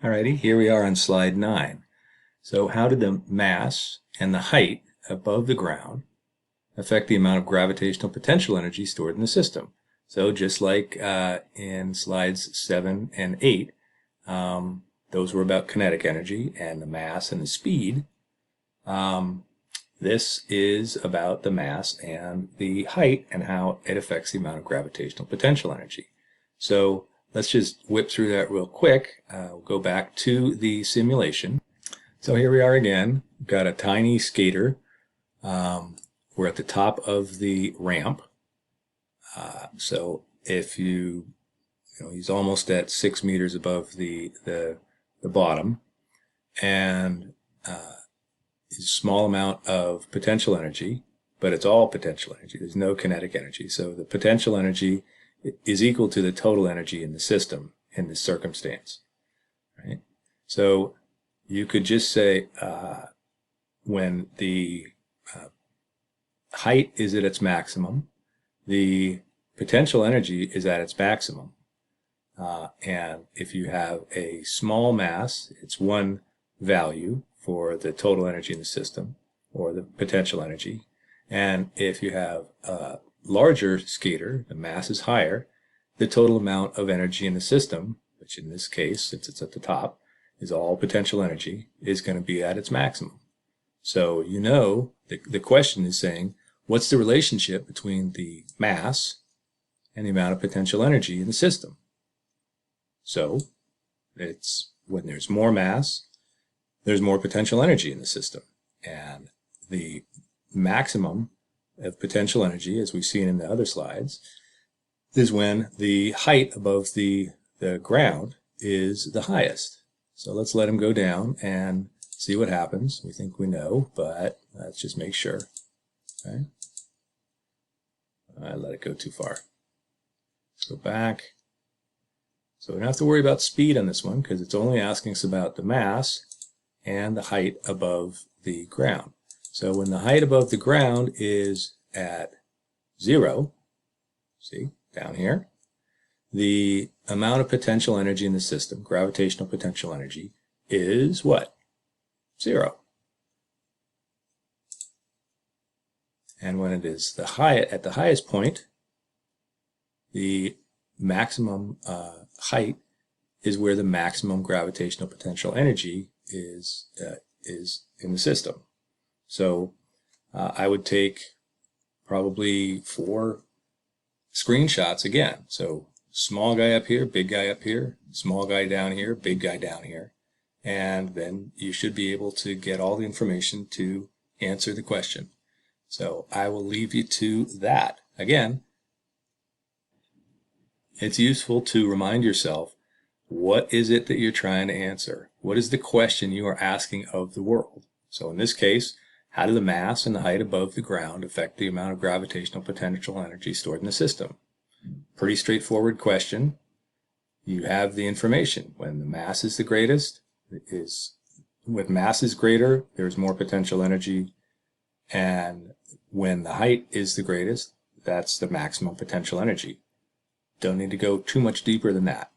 Alrighty, here we are on slide 9. So how did the mass and the height above the ground affect the amount of gravitational potential energy stored in the system? So just like in slides 7 and 8, those were about kinetic energy and the mass and the speed. This is about the mass and the height and how it affects the amount of gravitational potential energy. So let's just whip through that real quick. We'll go back to the simulation. So here we are again. We've got a tiny skater. We're at the top of the ramp. So if he's almost at 6 meters above the bottom, and is a small amount of potential energy, but it's all potential energy. There's no kinetic energy. So the potential energy is equal to the total energy in the system in this circumstance, right? So you could just say when the height is at its maximum, the potential energy is at its maximum. And if you have a small mass, it's one value for the total energy in the system, or the potential energy. And if you have a larger skater, the mass is higher, the total amount of energy in the system, which in this case, since it's at the top, is all potential energy, is going to be at its maximum. So you know the question is saying, what's the relationship between the mass and the amount of potential energy in the system? So it's when there's more mass, there's more potential energy in the system. And the maximum of potential energy, as we've seen in the other slides, is when the height above the ground is the highest. So let's let him go down and see what happens. We think we know, but let's just make sure. Okay. I let it go too far. Let's go back. So we don't have to worry about speed on this one because it's only asking us about the mass and the height above the ground. So when the height above the ground is at 0, see, down here, the amount of potential energy in the system, gravitational potential energy, is what? 0. And when it is at the highest point, the maximum height is where the maximum gravitational potential energy is in the system. So I would take probably 4 screenshots again. So small guy up here, big guy up here, small guy down here, big guy down here. And then you should be able to get all the information to answer the question. So I will leave you to that. Again, it's useful to remind yourself, what is it that you're trying to answer? What is the question you are asking of the world? So in this case, how do the mass and the height above the ground affect the amount of gravitational potential energy stored in the system? Pretty straightforward question. You have the information. When the mass is the greatest, when mass is greater, there's more potential energy. And when the height is the greatest, that's the maximum potential energy. Don't need to go too much deeper than that.